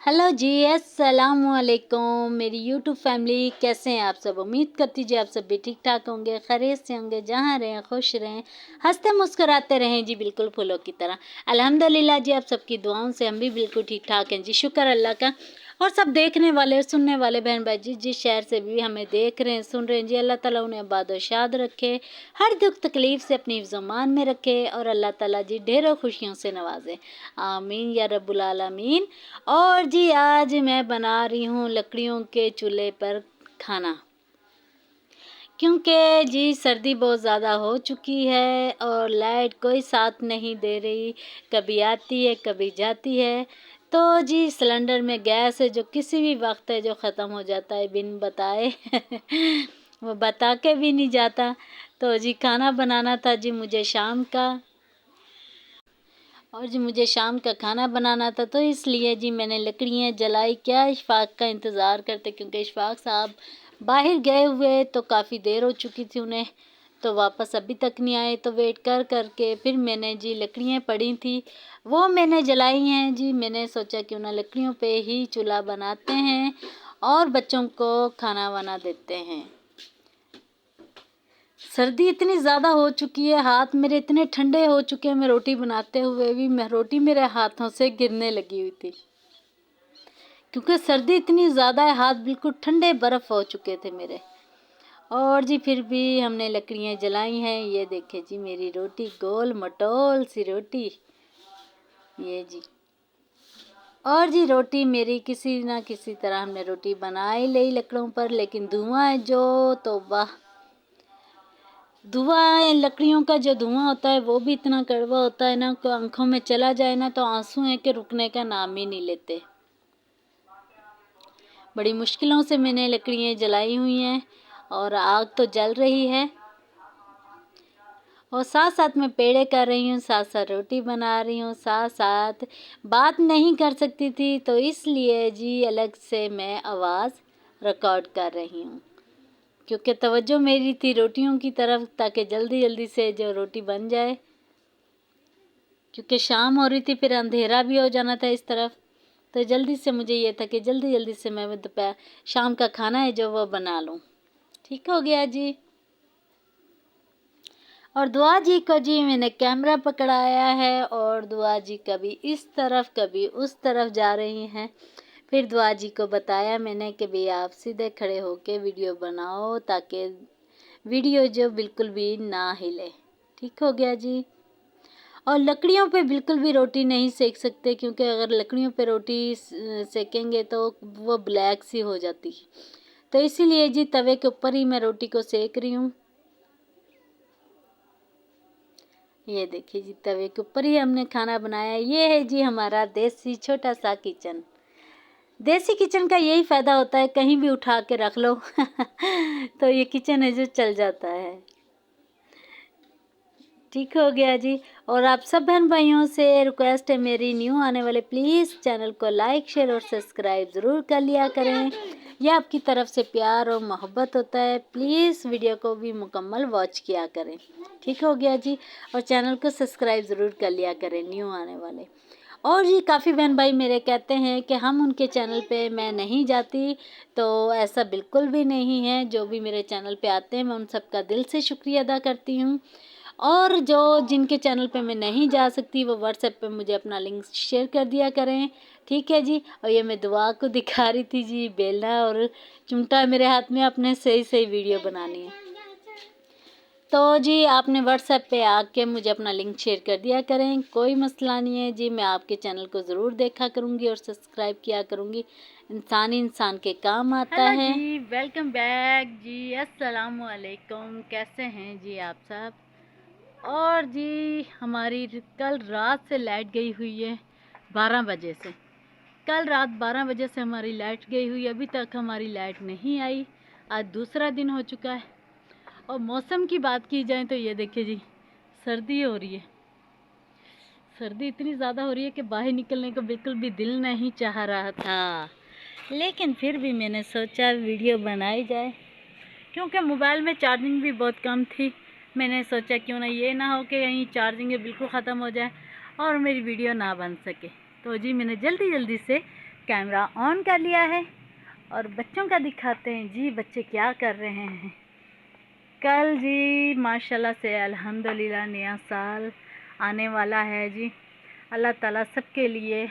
Hello जी, अस्सलामुअलैकुम मेरी YouTube family. कैसे हैं आप सब? उम्मीद करती जी आप सब भी ठीक ठाक होंगे, खैरियत से होंगे, जहाँ रहें खुश रहें, हंसते मुस्कुराते रहें जी, बिल्कुल फूलों की तरह। अल्हम्दुलिल्लाह जी, आप सबकी दुआओं से हम भी बिल्कुल ठीक ठाक हैं जी, शुक्र अल्लाह का। और सब देखने वाले सुनने वाले बहन भाई जी, जिस शहर से भी हमें देख रहे हैं सुन रहे हैं जी, अल्लाह ताला उन्हें आबाद और शाद रखे, हर दुख तकलीफ से अपनी ज़ुबान में रखे और अल्लाह ताला जी ढेरों खुशियों से नवाजे। आमीन या रब्बुल आलमीन। और जी आज मैं बना रही हूँ लकड़ियों के चूल्हे पर खाना, क्योंकि जी सर्दी बहुत ज़्यादा हो चुकी है और लाइट कोई साथ नहीं दे रही, कभी आती है कभी जाती है। तो जी सिलेंडर में गैस है जो किसी भी वक्त है जो ख़त्म हो जाता है बिन बताए वो बता के भी नहीं जाता। तो जी खाना बनाना था जी मुझे शाम का, और जी मुझे शाम का खाना बनाना था, तो इसलिए जी मैंने लकड़ियाँ जलाई। क्या इशफाक का इंतज़ार करते, क्योंकि इशफाक साहब बाहर गए हुए तो काफ़ी देर हो चुकी थी उन्हें, तो वापस अभी तक नहीं आए। तो वेट कर कर के फिर मैंने जी लकड़ियाँ पड़ी थी वो मैंने जलाई हैं जी। मैंने सोचा क्यों ना लकड़ियों पे ही चूल्हा बनाते हैं और बच्चों को खाना बना देते हैं। सर्दी इतनी ज़्यादा हो चुकी है, हाथ मेरे इतने ठंडे हो चुके हैं, मैं रोटी बनाते हुए भी रोटी मेरे हाथों से गिरने लगी हुई थी, क्योंकि सर्दी इतनी ज़्यादा है, हाथ बिल्कुल ठंडे बर्फ़ हो चुके थे मेरे। और जी फिर भी हमने लकड़ियाँ जलाई हैं। ये देखे जी मेरी रोटी, गोल मटोल सी रोटी, ये जी। और जी रोटी मेरी किसी ना किसी तरह हमने रोटी बना ही ली लकड़ों पर, लेकिन धुआं है जो तो वाह, धुआं लकड़ियों का जो धुआं होता है वो भी इतना कड़वा होता है ना कि आंखों में चला जाए ना तो आंसू हैं कि रुकने का नाम ही नहीं लेते। बड़ी मुश्किलों से मैंने लकड़ियाँ जलाई हुई हैं और आग तो जल रही है और साथ साथ मैं पेड़े कर रही हूँ, साथ साथ रोटी बना रही हूँ, साथ साथ बात नहीं कर सकती थी तो इसलिए जी अलग से मैं आवाज़ रिकॉर्ड कर रही हूँ, क्योंकि तवज्जो मेरी थी रोटियों की तरफ, ताकि जल्दी जल्दी से जो रोटी बन जाए, क्योंकि शाम हो रही थी, फिर अंधेरा भी हो जाना था इस तरफ। तो जल्दी से मुझे ये था कि जल्दी जल्दी से मैं दोपहर शाम का खाना है जो वो बना लूँ। ठीक हो गया जी। और दुआ जी को जी मैंने कैमरा पकड़ाया है और दुआ जी कभी इस तरफ कभी उस तरफ जा रही हैं। फिर दुआ जी को बताया मैंने कि भाई आप सीधे खड़े होके वीडियो बनाओ, ताकि वीडियो जो बिल्कुल भी ना हिले। ठीक हो गया जी। और लकड़ियों पे बिल्कुल भी रोटी नहीं सेक सकते, क्योंकि अगर लकड़ियों पे रोटी सेकेंगे तो वो ब्लैक सी हो जाती है। तो इसीलिए जी तवे के ऊपर ही मैं रोटी को सेक रही हूँ। ये देखिए जी तवे के ऊपर ही हमने खाना बनाया। ये है जी हमारा देसी छोटा सा किचन। देसी किचन का यही फ़ायदा होता है, कहीं भी उठा के रख लो तो ये किचन है जो चल जाता है। ठीक हो गया जी। और आप सब बहन भाइयों से रिक्वेस्ट है मेरी, न्यू आने वाले प्लीज़ चैनल को लाइक शेयर और सब्सक्राइब ज़रूर कर लिया करें। यह आपकी तरफ से प्यार और मोहब्बत होता है। प्लीज़ वीडियो को भी मुकम्मल वॉच किया करें। ठीक हो गया जी। और चैनल को सब्सक्राइब ज़रूर कर लिया करें न्यू आने वाले। और जी काफ़ी बहन भाई मेरे कहते हैं कि हम उनके चैनल पे मैं नहीं जाती, तो ऐसा बिल्कुल भी नहीं है। जो भी मेरे चैनल पे आते हैं मैं उन सब का दिल से शुक्रिया अदा करती हूँ। और जो जिनके चैनल पे मैं नहीं जा सकती वो व्हाट्सएप पे मुझे अपना लिंक शेयर कर दिया करें। ठीक है जी। और ये मैं दुआ को दिखा रही थी जी, बेलना और चिमटा मेरे हाथ में, अपने सही सही वीडियो बनानी है। तो जी आपने व्हाट्सएप पे आके मुझे अपना लिंक शेयर कर दिया करें, कोई मसला नहीं है जी। मैं आपके चैनल को ज़रूर देखा करूँगी और सब्सक्राइब किया करूँगी। इंसान ही इंसान के काम आता है। जी वेलकम बैक जी, अस्सलाम वालेकुम। कैसे हैं जी आप सब? और जी हमारी कल रात से लाइट गई हुई है 12 बजे से। कल रात 12 बजे से हमारी लाइट गई हुई, अभी तक हमारी लाइट नहीं आई। आज दूसरा दिन हो चुका है। और मौसम की बात की जाए तो ये देखिए जी सर्दी हो रही है। सर्दी इतनी ज़्यादा हो रही है कि बाहर निकलने को बिल्कुल भी दिल नहीं चाह रहा था, लेकिन फिर भी मैंने सोचा वीडियो बनाई जाए, क्योंकि मोबाइल में चार्जिंग भी बहुत कम थी। मैंने सोचा क्यों ना ये ना हो कि यहीं चार्जिंग बिल्कुल ख़त्म हो जाए और मेरी वीडियो ना बन सके। तो जी मैंने जल्दी जल्दी से कैमरा ऑन कर लिया है और बच्चों का दिखाते हैं जी बच्चे क्या कर रहे हैं। कल जी माशाल्लाह से अल्हम्दुलिल्लाह नया साल आने वाला है जी। अल्लाह ताला सबके लिए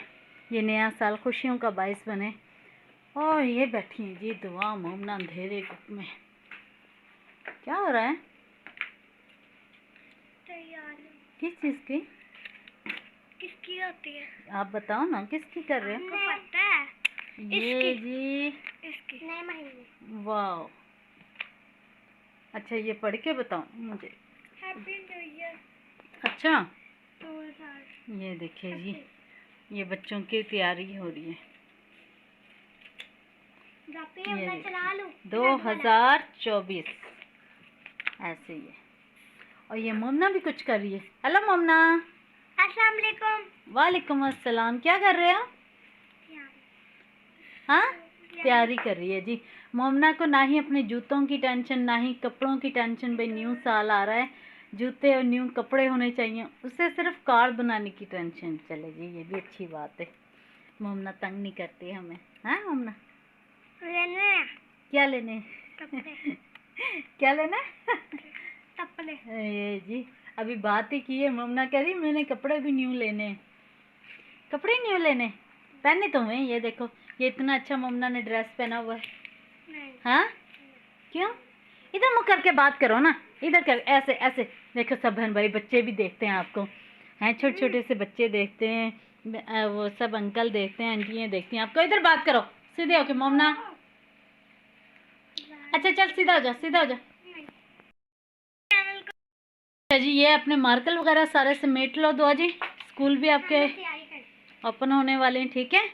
ये नया साल खुशियों का बाइस बने। और ये बैठी हैं जी दुआ मोमना अंधेरे में। क्या हो रहा है? किस चीज़ की? किसकी होती है? आप बताओ ना किसकी कर रहे हैं? आपको पता है? ये जी इसकी नए महीने। वाह, अच्छा ये पढ़ के बताओ मुझे। Happy new year. अच्छा 2000। ये देखिए जी ये बच्चों की तैयारी हो रही है। ये चला लूं 2024 ऐसे ही है। और ये मोमना भी कुछ कर रही है। हेलो मोमना। अस्सलाम वालेकुम। वालेकुम अस्सलाम। क्या कर रहे हो? हाँ तैयारी कर रही है जी। मोमना को ना ही अपने जूतों की टेंशन ना ही कपड़ों की टेंशन। भाई न्यू साल आ रहा है, जूते और न्यू कपड़े होने चाहिए, उससे सिर्फ कार्ड बनाने की टेंशन। चले जी ये भी अच्छी बात है। मोमना तंग नहीं करती हमें। हाँ मोमना लेने क्या लेने? कपड़े। क्या लेना? कपड़े। ये जी अभी बात ही की है। मोमना कह रही मैंने कपड़े भी न्यू लेने। कपड़े न्यू लेने पहने तुम्हें? ये देखो ये इतना अच्छा मोमना ने ड्रेस पहना हुआ है। हाँ क्यों? इधर मुँह करके बात करो ना, इधर कर ऐसे ऐसे। देखो सब बहन भाई बच्चे भी देखते हैं आपको, हैं छोटे छोटे से बच्चे देखते हैं, वो सब अंकल देखते हैं, आंटियाँ देखती हैं आपको। इधर बात करो सीधे होके मोमना। अच्छा चल सीधा हो जा, सीधा हो जा। अच्छा जी ये अपने मार्कर वगैरह सारे समेट लो दुआ जी। स्कूल भी आपके ओपन होने वाले हैं, ठीक है?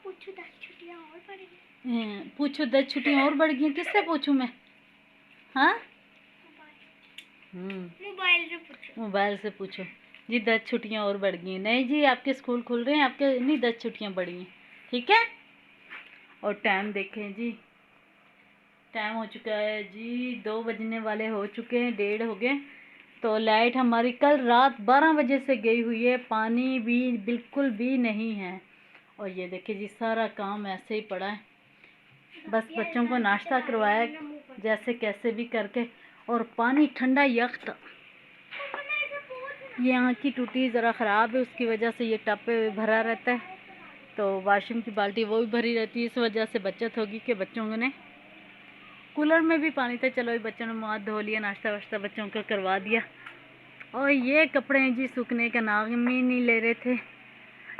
पूछो 10 छुट्टियां और बढ़ गई। पूछो 10 छुट्टियां और बढ़ गई। किससे पूछूं मैं? हाँ मोबाइल से पूछो जी। 10 छुट्टियां और बढ़ गई हैं। नहीं जी आपके स्कूल खुल रहे हैं, आपके नहीं 10 छुट्टियां बढ़ी हैं, ठीक है? और टाइम देखें जी, टाइम हो चुका है जी 2 बजने वाले हो चुके हैं, 1:30 हो गए। तो लाइट हमारी कल रात 12 बजे से गई हुई है, पानी भी बिल्कुल भी नहीं है। और ये देखिए जी सारा काम ऐसे ही पड़ा है। बस बच्चों को नाश्ता करवाया जैसे कैसे भी करके, और पानी ठंडा यख था। ये यहाँ की टूटी ज़रा ख़राब है, उसकी वजह से ये टप पे भरा रहता है। तो वाशरूम की बाल्टी वो भी भरी रहती है, इस वजह से बचत होगी कि बच्चों ने कूलर में भी पानी था। चलो बच्चों ने मुँह धो लिया, नाश्ता वाश्ता बच्चों का करवा दिया। और ये कपड़े हैं जी सूखने का नाम ही नहीं ले रहे थे।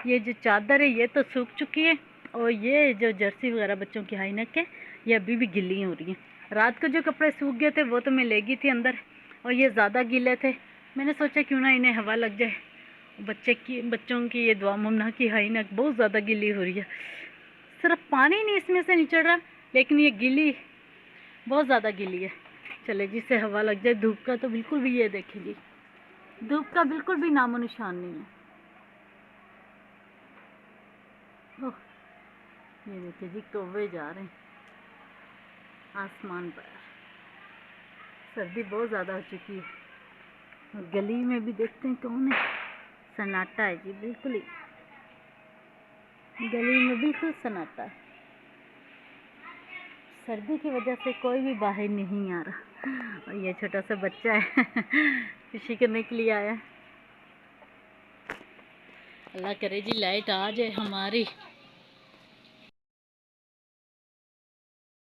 ये जो चादर है ये तो सूख चुकी है, और ये जो जर्सी वगैरह बच्चों की हाई नेक है ये अभी भी गिल्ली हो रही हैं। रात को जो कपड़े सूख गए थे वो तो मैं ले गई थी अंदर, और ये ज़्यादा गीले थे। मैंने सोचा क्यों ना इन्हें हवा लग जाए। बच्चों की ये दुआ मुन्ना की हाई नेक बहुत ज़्यादा गीली हो रही है। सिर्फ पानी नहीं इसमें से निचड़ रहा, लेकिन ये गीली बहुत ज़्यादा गीली है। चले जिससे हवा लग जाए। धूप का तो बिल्कुल भी, ये देखें जी धूप का बिल्कुल भी नामो निशान नहीं है। ओह ये देखिए जी कौवे जा रहे हैं आसमान पर। सर्दी बहुत ज़्यादा हो चुकी है। गली में भी देखते हैं कौन है, सन्नाटा है जी बिल्कुल ही, गली में बिल्कुल सन्नाटा है। सर्दी की वजह से कोई भी बाहर नहीं आ रहा। और ये छोटा सा बच्चा है खुशी करने के लिए आया। अल्लाह करे जी लाइट आ जाए हमारी।